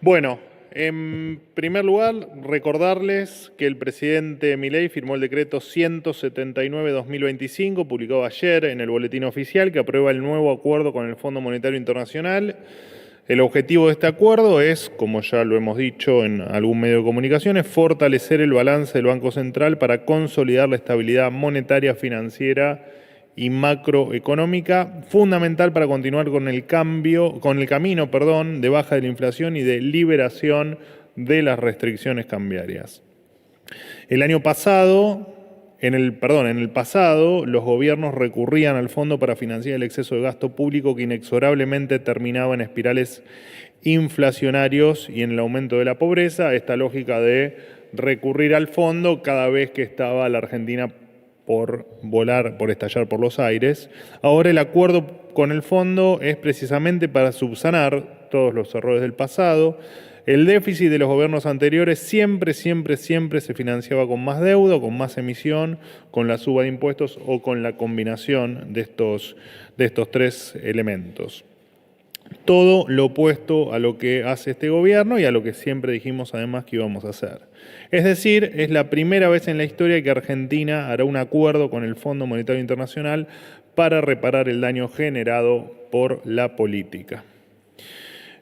Bueno, en primer lugar, recordarles que el presidente Milei firmó el decreto 179/2025, publicado ayer en el Boletín Oficial, que aprueba el nuevo acuerdo con el Fondo Monetario Internacional. El objetivo de este acuerdo es, como ya lo hemos dicho en algún medio de comunicación, es fortalecer el balance del Banco Central para consolidar la estabilidad monetaria, financiera y macroeconómica, fundamental para continuar con el camino, de baja de la inflación y de liberación de las restricciones cambiarias. El año pasado, en el pasado, los gobiernos recurrían al fondo para financiar el exceso de gasto público que inexorablemente terminaba en espirales inflacionarios y en el aumento de la pobreza. Esta lógica de recurrir al fondo cada vez que estaba la Argentina por estallar por los aires. Ahora el acuerdo con el fondo es precisamente para subsanar todos los errores del pasado. El déficit de los gobiernos anteriores siempre se financiaba con más deuda, con más emisión, con la suba de impuestos o con la combinación de estos tres elementos. Todo lo opuesto a lo que hace este gobierno y a lo que siempre dijimos además que íbamos a hacer. Es decir, es la primera vez en la historia que Argentina hará un acuerdo con el Fondo Monetario Internacional para reparar el daño generado por la política.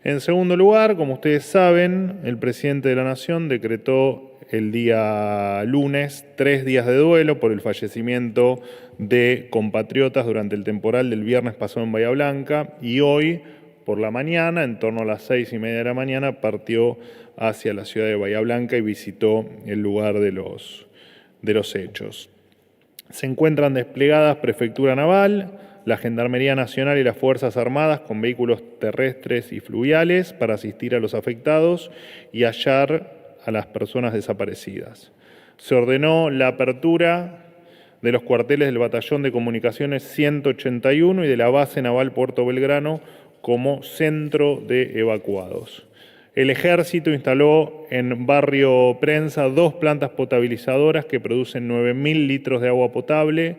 En segundo lugar, como ustedes saben, el presidente de la Nación decretó el día lunes 3 días de duelo por el fallecimiento de compatriotas durante el temporal del viernes pasado en Bahía Blanca y hoy, por la mañana, en torno a las 6:30 de la mañana, partió hacia la ciudad de Bahía Blanca y visitó el lugar de los hechos. Se encuentran desplegadas Prefectura Naval, la Gendarmería Nacional y las Fuerzas Armadas con vehículos terrestres y fluviales para asistir a los afectados y hallar a las personas desaparecidas. Se ordenó la apertura de los cuarteles del Batallón de Comunicaciones 181 y de la Base Naval Puerto Belgrano como centro de evacuados. El Ejército instaló en Barrio Prensa 2 plantas potabilizadoras que producen 9.000 litros de agua potable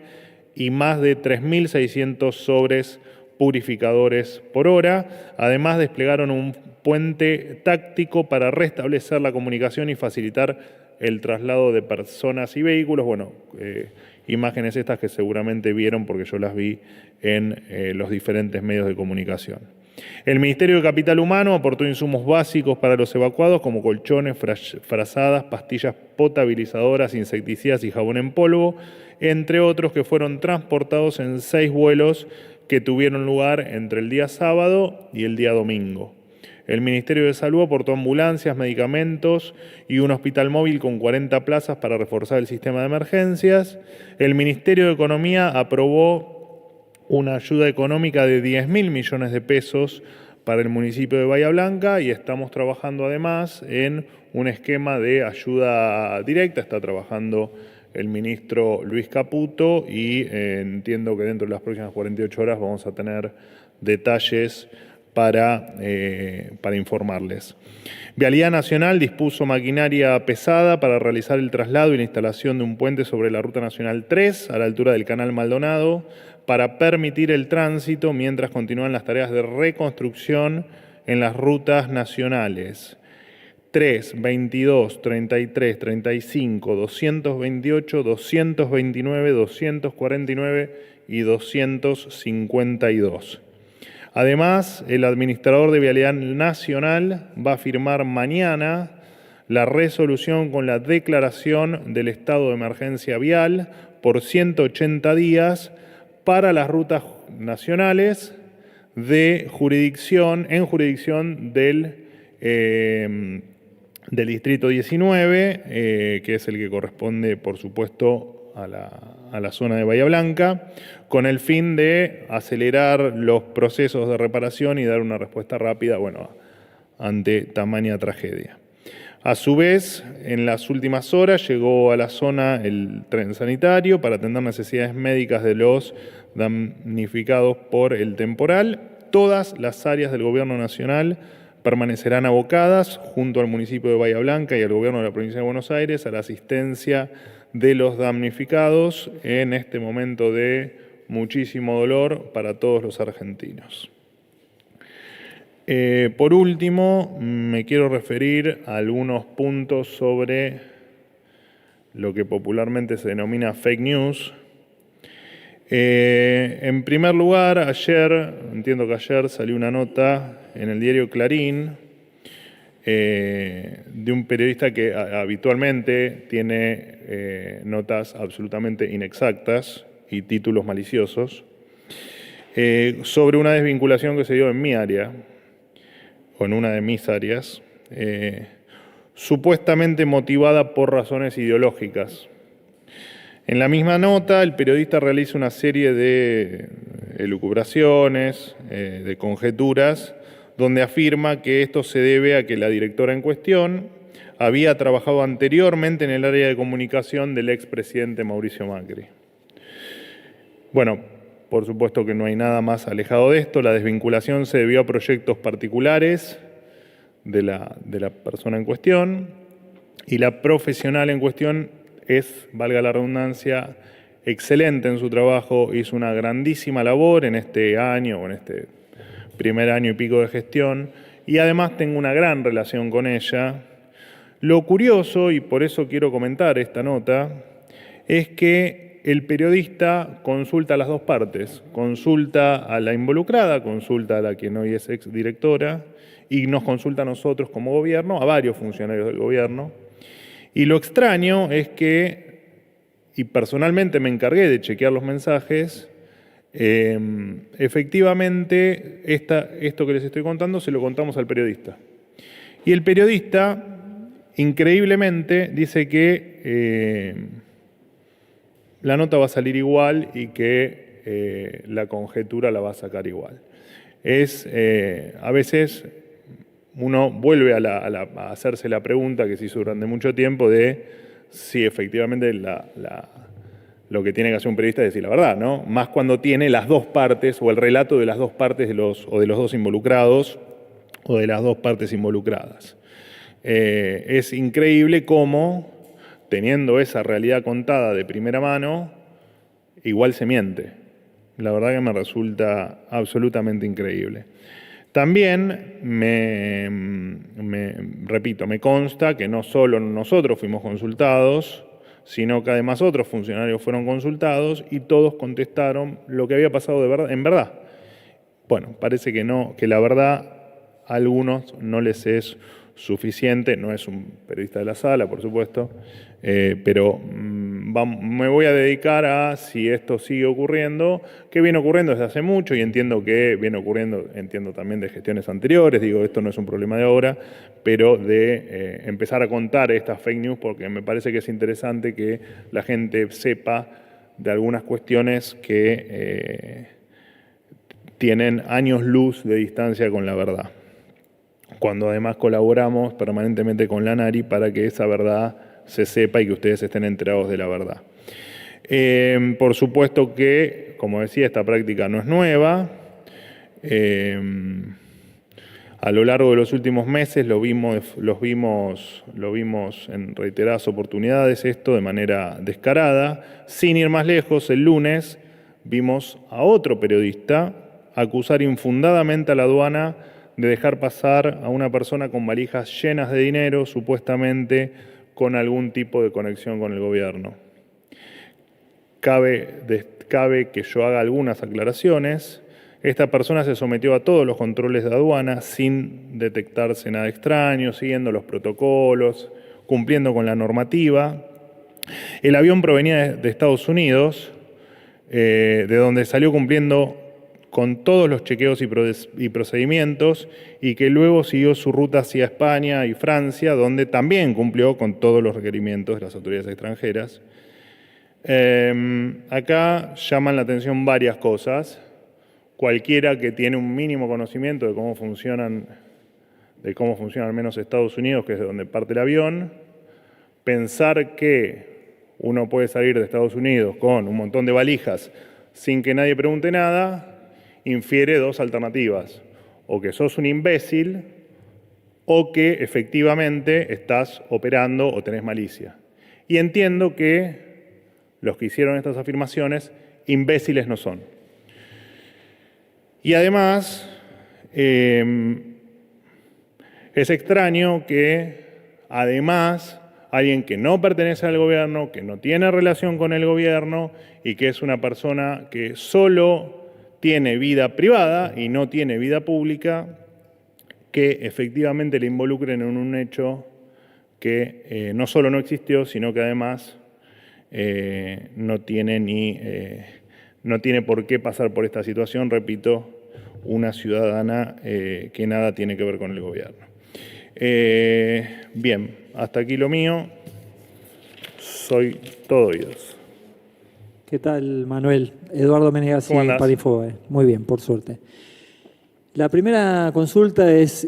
y más de 3.600 sobres purificadores por hora. Además, desplegaron un puente táctico para restablecer la comunicación y facilitar el traslado de personas y vehículos. Bueno, imágenes estas que seguramente vieron porque yo las vi en los diferentes medios de comunicación. El Ministerio de Capital Humano aportó insumos básicos para los evacuados como colchones, frazadas, pastillas potabilizadoras, insecticidas y jabón en polvo, entre otros que fueron transportados en 6 vuelos que tuvieron lugar entre el día sábado y el día domingo. El Ministerio de Salud aportó ambulancias, medicamentos y un hospital móvil con 40 plazas para reforzar el sistema de emergencias. El Ministerio de Economía aprobó una ayuda económica de 10.000 millones de pesos para el municipio de Bahía Blanca y estamos trabajando además en un esquema de ayuda directa. Está trabajando el ministro Luis Caputo y entiendo que dentro de las próximas 48 horas vamos a tener detalles para informarles. Vialidad Nacional dispuso maquinaria pesada para realizar el traslado y la instalación de un puente sobre la Ruta Nacional 3 a la altura del Canal Maldonado para permitir el tránsito mientras continúan las tareas de reconstrucción en las rutas nacionales 3, 22, 33, 35, 228, 229, 249 y 252. Además, el administrador de Vialidad Nacional va a firmar mañana la resolución con la declaración del estado de emergencia vial por 180 días para las rutas nacionales en jurisdicción del Distrito 19, que es el que corresponde, por supuesto, a la zona de Bahía Blanca, con el fin de acelerar los procesos de reparación y dar una respuesta rápida, ante tamaña tragedia. A su vez, en las últimas horas llegó a la zona el tren sanitario para atender necesidades médicas de los damnificados por el temporal. Todas las áreas del Gobierno Nacional permanecerán abocadas, junto al municipio de Bahía Blanca y al Gobierno de la Provincia de Buenos Aires, a la asistencia de los damnificados en este momento de muchísimo dolor para todos los argentinos. Por último, me quiero referir a algunos puntos sobre lo que popularmente se denomina fake news. En primer lugar, entiendo que ayer salió una nota en el diario Clarín de un periodista que habitualmente tiene notas absolutamente inexactas y títulos maliciosos sobre una desvinculación que se dio en mi área, o en una de mis áreas, supuestamente motivada por razones ideológicas. En la misma nota, el periodista realiza una serie de elucubraciones, de conjeturas, donde afirma que esto se debe a que la directora en cuestión había trabajado anteriormente en el área de comunicación del expresidente Mauricio Macri. Bueno, por supuesto que no hay nada más alejado de esto. La desvinculación se debió a proyectos particulares de la persona en cuestión, y la profesional en cuestión es, valga la redundancia, excelente en su trabajo, hizo una grandísima labor en este año, o en este primer año y pico de gestión, y además tengo una gran relación con ella. Lo curioso, y por eso quiero comentar esta nota, es que el periodista consulta a las dos partes, consulta a la involucrada, consulta a la quien hoy es exdirectora, y nos consulta a nosotros como gobierno, a varios funcionarios del gobierno. Y lo extraño es que, y personalmente me encargué de chequear los mensajes, efectivamente esto que les estoy contando se lo contamos al periodista. Y el periodista, increíblemente, dice que la nota va a salir igual y que la conjetura la va a sacar igual. A veces uno vuelve a hacerse la pregunta que se hizo durante mucho tiempo de si efectivamente lo que tiene que hacer un periodista es decir la verdad, ¿no? Más cuando tiene las dos partes o el relato de las dos partes de los dos involucrados o de las dos partes involucradas. Es increíble cómo, teniendo esa realidad contada de primera mano, igual se miente. La verdad que me resulta absolutamente increíble. También repito, me consta que no solo nosotros fuimos consultados, sino que además otros funcionarios fueron consultados y todos contestaron lo que había pasado en verdad. Bueno, parece que no, que la verdad a algunos no les es suficiente. No es un periodista de la sala, por supuesto, pero me voy a dedicar a, si esto sigue ocurriendo, que viene ocurriendo desde hace mucho, y entiendo que viene ocurriendo, entiendo también de gestiones anteriores, digo, esto no es un problema de ahora, pero de empezar a contar estas fake news, porque me parece que es interesante que la gente sepa de algunas cuestiones que tienen años luz de distancia con la verdad, cuando además colaboramos permanentemente con la ANARI para que esa verdad se sepa y que ustedes estén enterados de la verdad. Por supuesto que, como decía, esta práctica no es nueva. A lo largo de los últimos meses lo vimos en reiteradas oportunidades esto de manera descarada. Sin ir más lejos, el lunes vimos a otro periodista acusar infundadamente a la aduana de dejar pasar a una persona con valijas llenas de dinero, supuestamente con algún tipo de conexión con el gobierno. Cabe que yo haga algunas aclaraciones. Esta persona se sometió a todos los controles de aduana sin detectarse nada extraño, siguiendo los protocolos, cumpliendo con la normativa. El avión provenía de Estados Unidos, de donde salió cumpliendo con todos los chequeos y procedimientos, y que luego siguió su ruta hacia España y Francia, donde también cumplió con todos los requerimientos de las autoridades extranjeras. Acá llaman la atención varias cosas. Cualquiera que tiene un mínimo conocimiento de cómo funcionan al menos Estados Unidos, que es de donde parte el avión, pensar que uno puede salir de Estados Unidos con un montón de valijas sin que nadie pregunte nada, infiere dos alternativas: o que sos un imbécil o que efectivamente estás operando o tenés malicia. Y entiendo que los que hicieron estas afirmaciones imbéciles no son. Y además, Es extraño que, además, alguien que no pertenece al gobierno, que no tiene relación con el gobierno y que es una persona que solo tiene vida privada y no tiene vida pública, que efectivamente le involucren en un hecho que no solo no existió, sino que además no tiene por qué pasar por esta situación, repito, una ciudadana que nada tiene que ver con el gobierno. Bien, hasta aquí lo mío. Soy todo oídos. ¿Qué tal, Manuel? Eduardo Menegas y Parifoe. Muy bien, por suerte. La primera consulta es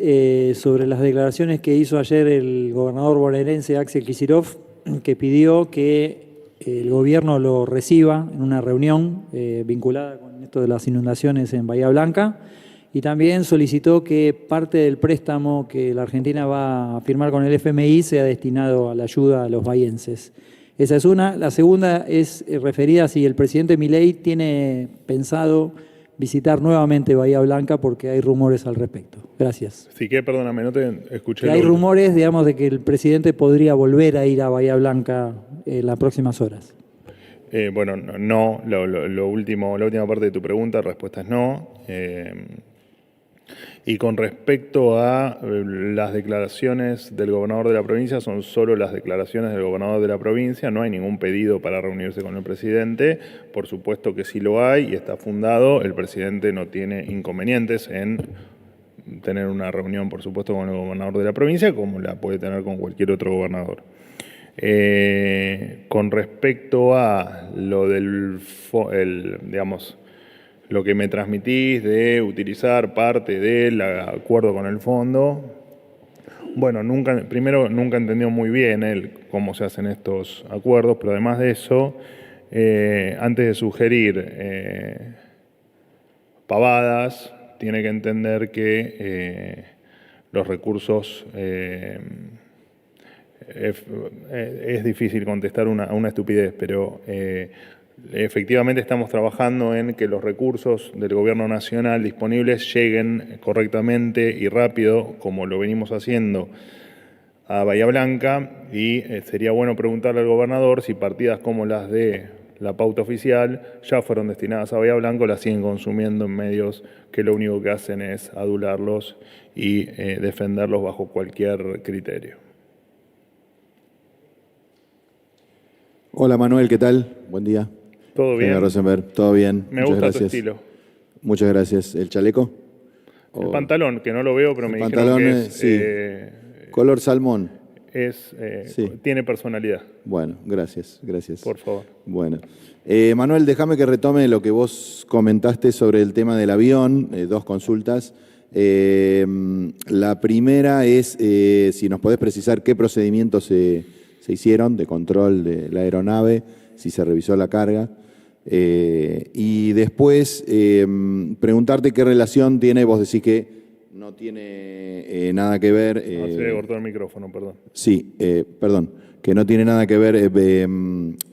sobre las declaraciones que hizo ayer el gobernador bonaerense Axel Kicillof, que pidió que el gobierno lo reciba en una reunión vinculada con esto de las inundaciones en Bahía Blanca, y también solicitó que parte del préstamo que la Argentina va a firmar con el FMI sea destinado a la ayuda a los bahienses. Esa es una. La segunda es referida a si el presidente Milei tiene pensado visitar nuevamente Bahía Blanca, porque hay rumores al respecto. Gracias. Sí, que perdóname, no te escuché. Que hay rumores, digamos, de que el presidente podría volver a ir a Bahía Blanca en las próximas horas. Bueno, no. La última parte de tu pregunta, la respuesta es no. Y con respecto a las declaraciones del gobernador de la provincia, son solo las declaraciones del gobernador de la provincia, no hay ningún pedido para reunirse con el presidente. Por supuesto que sí lo hay y está fundado. El presidente no tiene inconvenientes en tener una reunión, por supuesto, con el gobernador de la provincia, como la puede tener con cualquier otro gobernador. Con respecto a lo lo que me transmitís de utilizar parte del acuerdo con el fondo, bueno, nunca entendió muy bien él cómo se hacen estos acuerdos, pero además de eso, antes de sugerir pavadas, tiene que entender que los recursos, es difícil contestar una estupidez, pero efectivamente estamos trabajando en que los recursos del gobierno nacional disponibles lleguen correctamente y rápido, como lo venimos haciendo, a Bahía Blanca, y sería bueno preguntarle al gobernador si partidas como las de la pauta oficial ya fueron destinadas a Bahía Blanca o las siguen consumiendo en medios que lo único que hacen es adularlos y defenderlos bajo cualquier criterio. Hola Manuel, ¿qué tal? Buen día. ¿Todo bien? Rosenberg, todo bien. Me gusta tu estilo. Muchas gracias. ¿El chaleco? El pantalón, que no lo veo, pero me dijeron que es... Sí. Color salmón. Sí. Tiene personalidad. Bueno, gracias. Por favor. Bueno. Manuel, déjame que retome lo que vos comentaste sobre el tema del avión, dos consultas. La primera es si nos podés precisar qué procedimientos se hicieron de control de la aeronave, si se revisó la carga. Y después preguntarte qué relación tiene, vos decís que no tiene nada que ver... se le cortó el micrófono, perdón. Sí, perdón, que no tiene nada que ver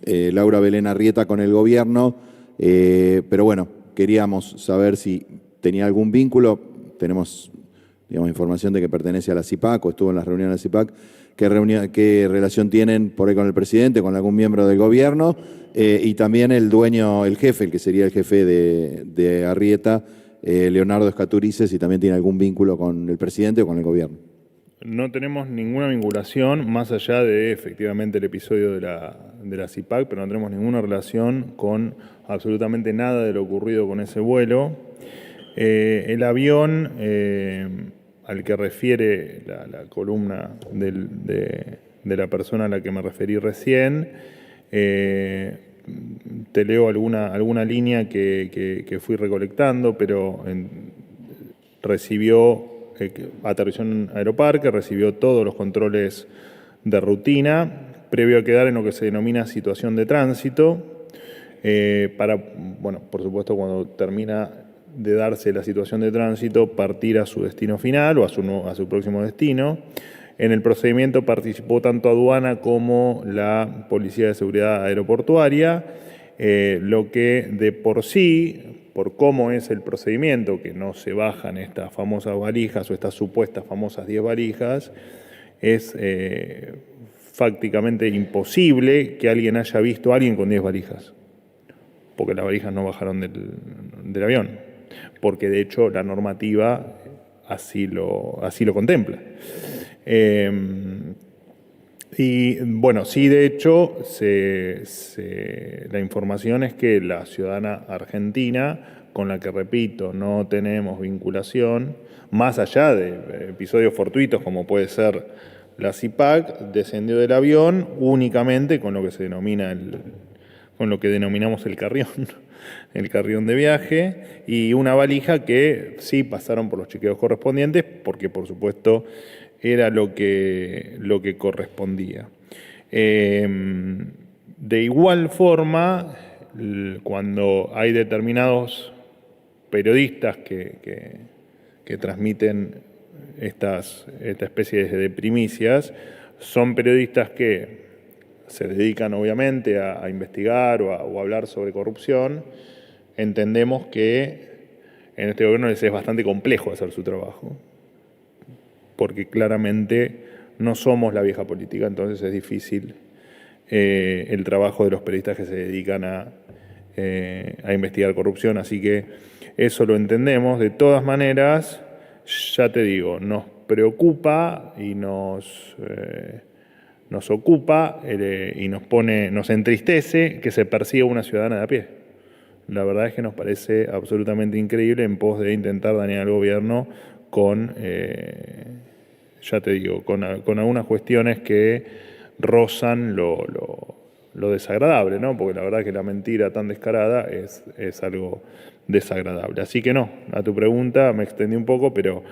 Laura Belén Arrieta con el gobierno, pero bueno, queríamos saber si tenía algún vínculo. Tenemos, digamos, información de que pertenece a la CIPAC o estuvo en las reuniones de la CIPAC. ¿Qué relación tienen por ahí con el presidente, con algún miembro del gobierno? Y también el dueño, el jefe, el que sería el jefe de Arrieta, Leonardo Escaturice, si también tiene algún vínculo con el presidente o con el gobierno. No tenemos ninguna vinculación, más allá de efectivamente el episodio de la CIPAC, pero no tenemos ninguna relación con absolutamente nada de lo ocurrido con ese vuelo. El avión al que refiere la columna de la persona a la que me referí recién, te leo alguna línea que fui recolectando, pero aterrizó en Aeroparque, recibió todos los controles de rutina, previo a quedar en lo que se denomina situación de tránsito, por supuesto, cuando termina de darse la situación de tránsito, partir a su destino final o a su próximo destino. En el procedimiento participó tanto aduana como la Policía de Seguridad Aeroportuaria. lo que de por sí, por cómo es el procedimiento, que no se bajan estas famosas valijas o estas supuestas famosas 10 valijas, es prácticamente imposible que alguien haya visto a alguien con 10 valijas, porque las valijas no bajaron del avión, porque de hecho la normativa así lo contempla. Y bueno, sí, de hecho, la información es que la ciudadana argentina, con la que, repito, no tenemos vinculación, más allá de episodios fortuitos como puede ser la CIPAC, descendió del avión únicamente con lo que se denomina con lo que denominamos el carrión de viaje, y una valija que sí pasaron por los chequeos correspondientes, porque por supuesto era lo que correspondía. De igual forma, cuando hay determinados periodistas que transmiten esta especie de primicias, son periodistas que se dedican obviamente a investigar o a hablar sobre corrupción. Entendemos que en este gobierno les es bastante complejo hacer su trabajo, porque claramente no somos la vieja política, entonces es difícil el trabajo de los periodistas que se dedican a investigar corrupción, así que eso lo entendemos. De todas maneras, ya te digo, nos preocupa y nos ocupa y nos entristece que se persiga una ciudadana de a pie. La verdad es que nos parece absolutamente increíble en pos de intentar dañar al gobierno con, ya te digo, con algunas cuestiones que rozan lo desagradable, ¿no? Porque la verdad es que la mentira tan descarada es algo desagradable. Así que no, a tu pregunta me extendí un poco, pero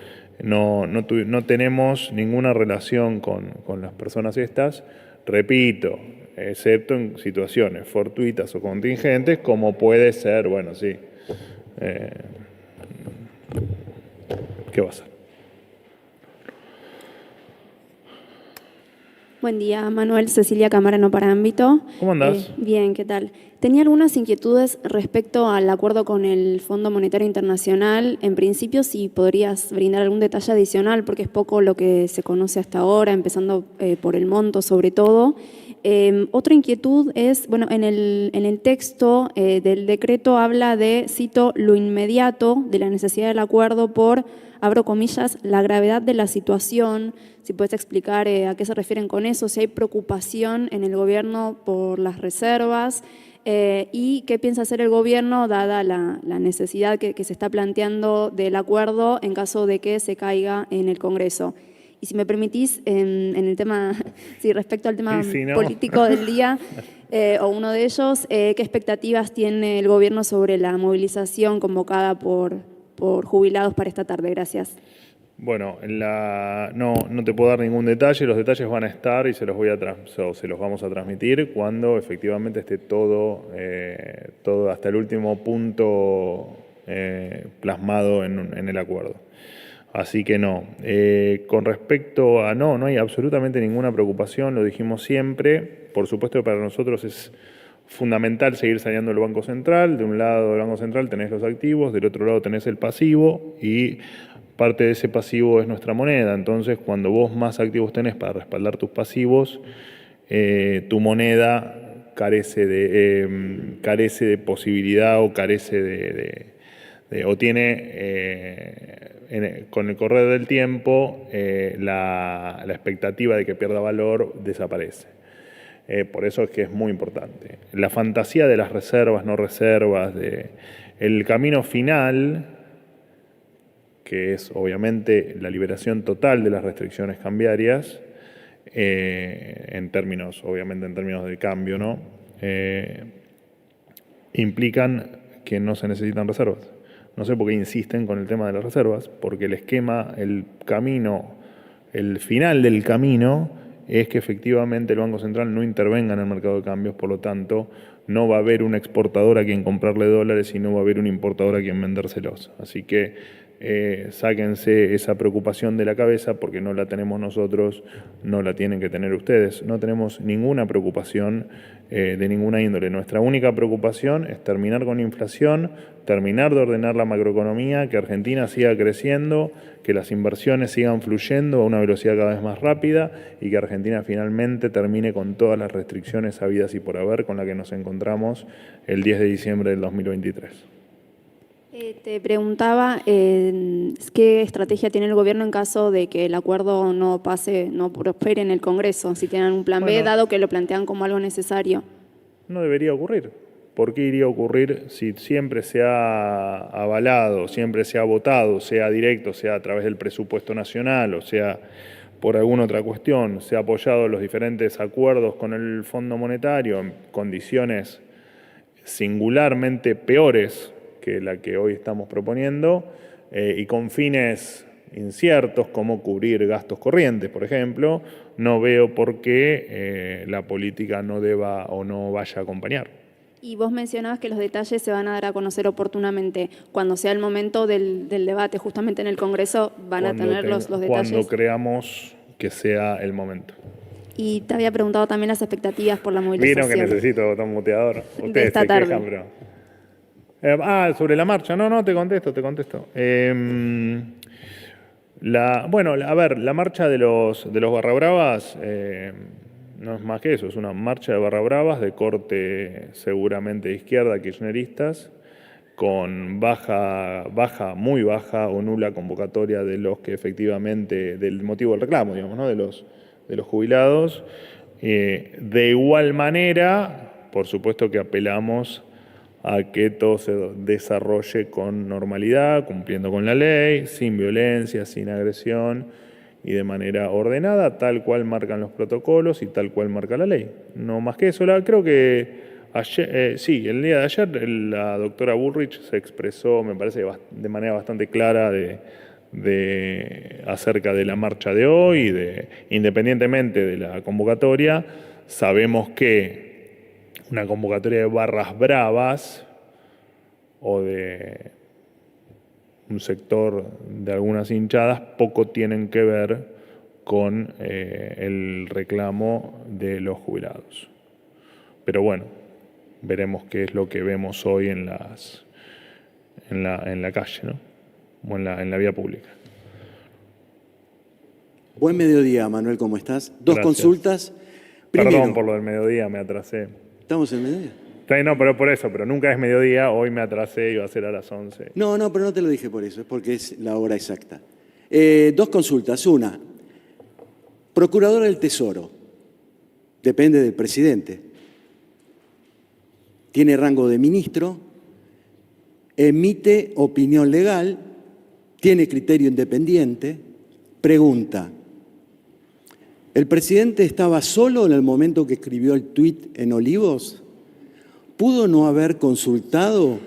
no tenemos ninguna relación con las personas estas, repito, excepto en situaciones fortuitas o contingentes, como puede ser, bueno, sí, ¿qué va a ser? Buen día, Manuel. Cecilia Camarano para Ámbito. ¿Cómo andás? Bien, ¿qué tal? Tenía algunas inquietudes respecto al acuerdo con el Fondo Monetario Internacional. En principio, si podrías brindar algún detalle adicional, porque es poco lo que se conoce hasta ahora, empezando por el monto sobre todo. Otra inquietud es, bueno, en el texto del decreto habla de, cito, lo inmediato de la necesidad del acuerdo por, abro comillas, la gravedad de la situación. Si puedes explicar a qué se refieren con eso, si hay preocupación en el gobierno por las reservas y qué piensa hacer el gobierno dada la necesidad que se está planteando del acuerdo en caso de que se caiga en el Congreso. Y si me permitís, en el tema, sí, respecto al tema político del día, o uno de ellos, ¿qué expectativas tiene el gobierno sobre la movilización convocada por jubilados para esta tarde? Gracias. Bueno, no te puedo dar ningún detalle, los detalles van a estar y se los vamos a transmitir cuando efectivamente esté todo hasta el último punto plasmado en el acuerdo. Así que no. Con respecto a no hay absolutamente ninguna preocupación, lo dijimos siempre. Por supuesto que para nosotros es fundamental seguir saneando el Banco Central. De un lado del Banco Central tenés los activos, del otro lado tenés el pasivo y parte de ese pasivo es nuestra moneda. Entonces, cuando vos más activos tenés para respaldar tus pasivos, tu moneda carece de posibilidad o carece o tiene con el correr del tiempo la expectativa de que pierda valor desaparece. Por eso es que es muy importante. La fantasía de las reservas, no reservas, el camino final, que es obviamente la liberación total de las restricciones cambiarias, en términos de cambio, ¿no? Implican que no se necesitan reservas. No sé por qué insisten con el tema de las reservas, porque el esquema, el final del camino es que efectivamente el Banco Central no intervenga en el mercado de cambios, por lo tanto, no va a haber un exportador a quien comprarle dólares y no va a haber un importador a quien vendérselos. Así que sáquense esa preocupación de la cabeza porque no la tenemos nosotros, no la tienen que tener ustedes. No tenemos ninguna preocupación de ninguna índole. Nuestra única preocupación es terminar con la inflación, terminar de ordenar la macroeconomía, que Argentina siga creciendo, que las inversiones sigan fluyendo a una velocidad cada vez más rápida y que Argentina finalmente termine con todas las restricciones habidas y por haber con las que nos encontramos el 10 de diciembre del 2023. Te preguntaba qué estrategia tiene el gobierno en caso de que el acuerdo no prospere en el Congreso, si tienen un plan B, dado que lo plantean como algo necesario. No debería ocurrir. ¿Por qué iría a ocurrir si siempre se ha avalado, siempre se ha votado, sea directo, sea a través del presupuesto nacional o sea por alguna otra cuestión, se ha apoyado los diferentes acuerdos con el Fondo Monetario en condiciones singularmente peores que la que hoy estamos proponiendo y con fines inciertos como cubrir gastos corrientes, por ejemplo? No veo por qué la política no deba o no vaya a acompañar. Y vos mencionabas que los detalles se van a dar a conocer oportunamente. Cuando sea el momento del debate, justamente en el Congreso, van a tener los detalles. Cuando creamos que sea el momento. Y te había preguntado también las expectativas por la movilización. Vieron que necesito botón muteador. Ustedes de esta se tarde. quejan, pero... sobre la marcha. No, te contesto. La marcha de los barra bravas no es más que eso, es una marcha de barra bravas de corte seguramente de izquierda, kirchneristas, con muy baja o nula convocatoria de los que efectivamente, del motivo del reclamo, digamos, ¿no? de los jubilados. De igual manera, por supuesto que apelamos a que todo se desarrolle con normalidad, cumpliendo con la ley, sin violencia, sin agresión y de manera ordenada, tal cual marcan los protocolos y tal cual marca la ley. No más que eso. Creo que ayer, el día de ayer la doctora Bullrich se expresó, me parece, de manera bastante clara acerca de la marcha de hoy, independientemente de la convocatoria. Sabemos que una convocatoria de barras bravas o de un sector de algunas hinchadas poco tienen que ver con el reclamo de los jubilados. Pero bueno, veremos qué es lo que vemos hoy en la calle, ¿no? O en la vía pública. Buen mediodía, Manuel, ¿cómo estás? Dos Gracias. Consultas. Primero, perdón por lo del mediodía, me atrasé. ¿Estamos en mediodía? No, pero por eso, pero nunca es mediodía, hoy me atrasé, iba a ser a las 11. No, pero no te lo dije por eso, es porque es la hora exacta. Dos consultas. Una, Procuradora del Tesoro, depende del presidente. Tiene rango de ministro, emite opinión legal, tiene criterio independiente. Pregunta, ¿el presidente estaba solo en el momento que escribió el tuit en Olivos? ¿Pudo no haber consultado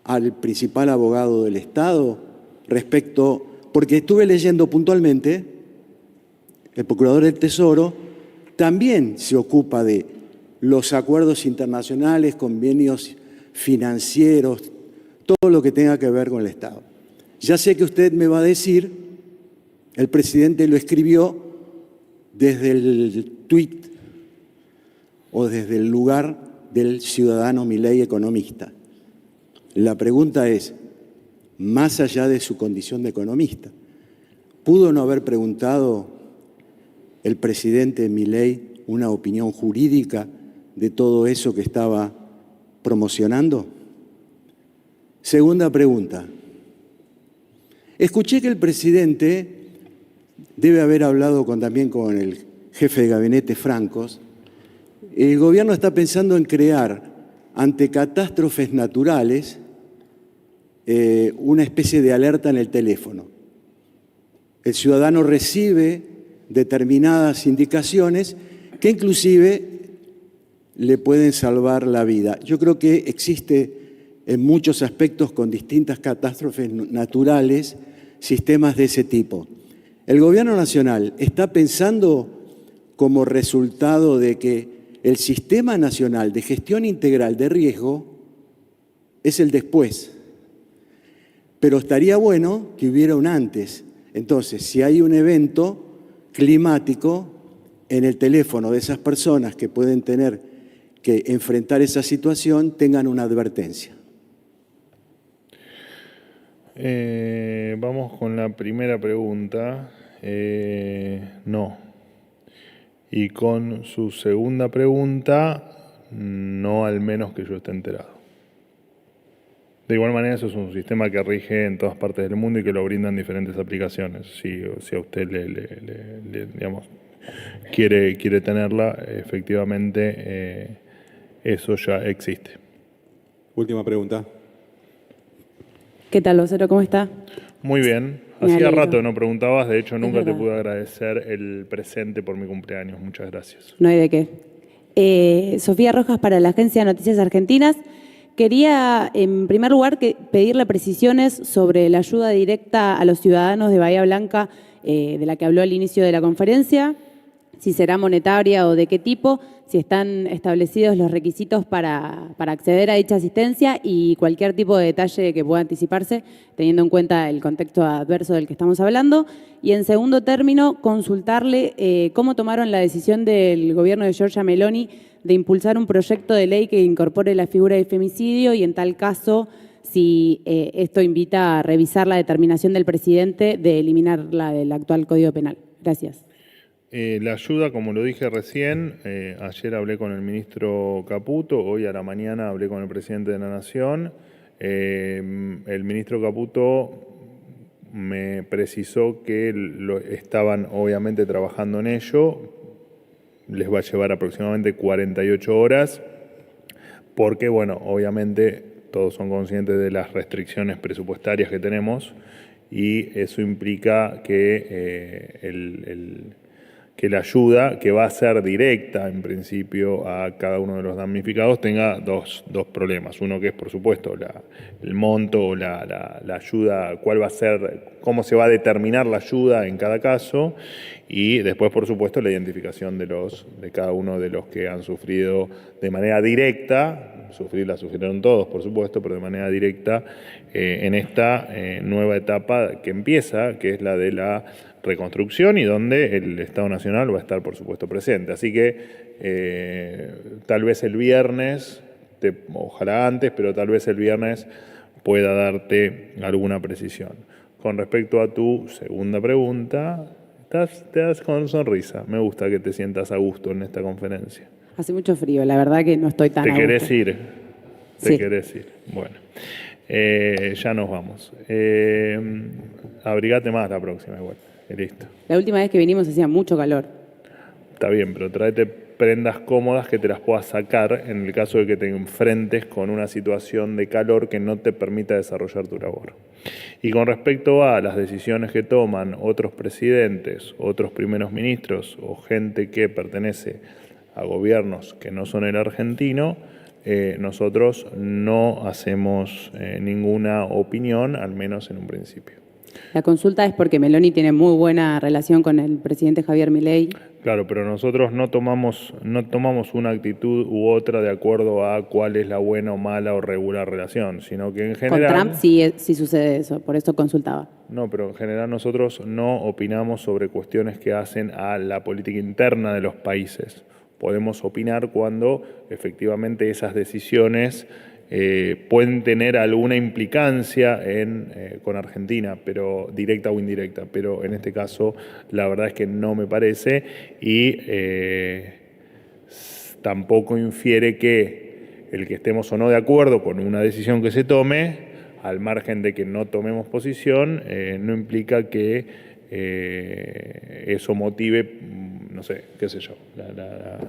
al principal abogado del Estado respecto, porque estuve leyendo puntualmente, el Procurador del Tesoro también se ocupa de los acuerdos internacionales, convenios financieros, todo lo que tenga que ver con el Estado? Ya sé que usted me va a decir, el presidente lo escribió desde el tuit o desde el lugar del ciudadano Milei economista. La pregunta es, más allá de su condición de economista, ¿pudo no haber preguntado el presidente Milei una opinión jurídica de todo eso que estaba promocionando? Segunda pregunta. Escuché que el presidente debe haber hablado también con el jefe de gabinete Francos. El gobierno está pensando en crear, ante catástrofes naturales, una especie de alerta en el teléfono. El ciudadano recibe determinadas indicaciones que inclusive le pueden salvar la vida. Yo creo que existe en muchos aspectos con distintas catástrofes naturales sistemas de ese tipo. El gobierno nacional está pensando, como resultado de que el Sistema Nacional de Gestión Integral de Riesgo es el después. pero estaría bueno que hubiera un antes. Entonces, si hay un evento climático, en el teléfono de esas personas que pueden tener que enfrentar esa situación, tengan una advertencia. Vamos con la primera pregunta. No. Y con su segunda pregunta, no, al menos que yo esté enterado. De igual manera, eso es un sistema que rige en todas partes del mundo y que lo brindan diferentes aplicaciones. Si a usted digamos, quiere tenerla, efectivamente eso ya existe. Última pregunta. ¿Qué tal, vocero? ¿Cómo está? Muy bien. Hacía rato no preguntabas, de hecho nunca te pude agradecer el presente por mi cumpleaños. Muchas gracias. No hay de qué. Sofía Rojas para la Agencia de Noticias Argentinas. Quería, en primer lugar, pedirle precisiones sobre la ayuda directa a los ciudadanos de Bahía Blanca, de la que habló al inicio de la conferencia, si será monetaria o de qué tipo, si están establecidos los requisitos para acceder a dicha asistencia y cualquier tipo de detalle que pueda anticiparse, teniendo en cuenta el contexto adverso del que estamos hablando. Y en segundo término, consultarle cómo tomaron la decisión del gobierno de Giorgia Meloni de impulsar un proyecto de ley que incorpore la figura de femicidio y, en tal caso, si esto invita a revisar la determinación del presidente de eliminarla del actual Código Penal. Gracias. La ayuda, como lo dije recién, ayer hablé con el ministro Caputo, hoy a la mañana hablé con el presidente de la Nación. El ministro Caputo me precisó que estaban obviamente trabajando en ello. Les va a llevar aproximadamente 48 horas, porque, bueno, obviamente todos son conscientes de las restricciones presupuestarias que tenemos y eso implica que que la ayuda, que va a ser directa en principio a cada uno de los damnificados, tenga dos problemas. Uno que es, por supuesto, el monto o la ayuda, cuál va a ser, cómo se va a determinar la ayuda en cada caso, y después, por supuesto, la identificación de cada uno de los que han sufrido de manera directa, sufrieron todos, por supuesto, pero de manera directa en esta nueva etapa que empieza, que es la de la reconstrucción y donde el Estado Nacional va a estar, por supuesto, presente. Así que tal vez el viernes, ojalá antes, pero tal vez el viernes pueda darte alguna precisión. Con respecto a tu segunda pregunta, te das con sonrisa. Me gusta que te sientas a gusto en esta conferencia. Hace mucho frío, la verdad que no estoy tan a gusto. ¿Te querés ir? Sí. ¿Querés ir? Bueno, ya nos vamos. Abrigate más la próxima igual. Listo. La última vez que vinimos hacía mucho calor. Está bien, pero tráete prendas cómodas que te las puedas sacar en el caso de que te enfrentes con una situación de calor que no te permita desarrollar tu labor. Y con respecto a las decisiones que toman otros presidentes, otros primeros ministros o gente que pertenece a gobiernos que no son el argentino, nosotros no hacemos ninguna opinión, al menos en un principio. La consulta es porque Meloni tiene muy buena relación con el presidente Javier Milei. Claro, pero nosotros no tomamos una actitud u otra de acuerdo a cuál es la buena o mala o regular relación, sino que en general... Con Trump sí sucede eso, por eso consultaba. No, pero en general nosotros no opinamos sobre cuestiones que hacen a la política interna de los países. Podemos opinar cuando efectivamente esas decisiones pueden tener alguna implicancia con Argentina, pero directa o indirecta, pero en este caso la verdad es que no me parece y tampoco infiere que el que estemos o no de acuerdo con una decisión que se tome, al margen de que no tomemos posición, no implica que eso motive, no sé, qué sé yo, la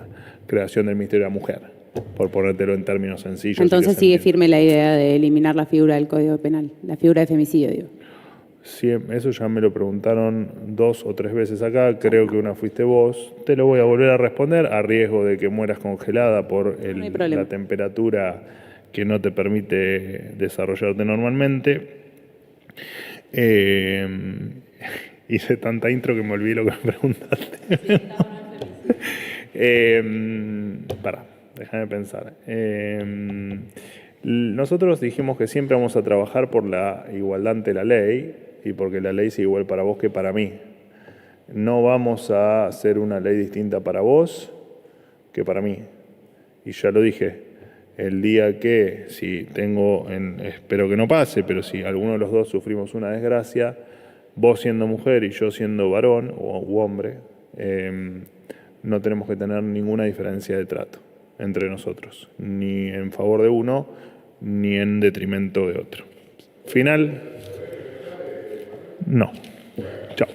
creación del Ministerio de la Mujer, por ponértelo en términos sencillos. Entonces sigue firme la idea de eliminar la figura del Código Penal, la figura de femicidio, digo. Sí, eso ya me lo preguntaron 2 o 3 veces acá, creo que una fuiste vos. Te lo voy a volver a responder a riesgo de que mueras congelada por la temperatura que no te permite desarrollarte normalmente. Hice tanta intro que me olvidé lo que me preguntaste. Déjame pensar. Nosotros dijimos que siempre vamos a trabajar por la igualdad ante la ley y porque la ley sea igual para vos que para mí. No vamos a hacer una ley distinta para vos que para mí. Y ya lo dije, el día que, espero que no pase, pero si alguno de los dos sufrimos una desgracia, vos siendo mujer y yo siendo varón u hombre, no tenemos que tener ninguna diferencia de trato entre nosotros, ni en favor de uno, ni en detrimento de otro. Final, no. Chao.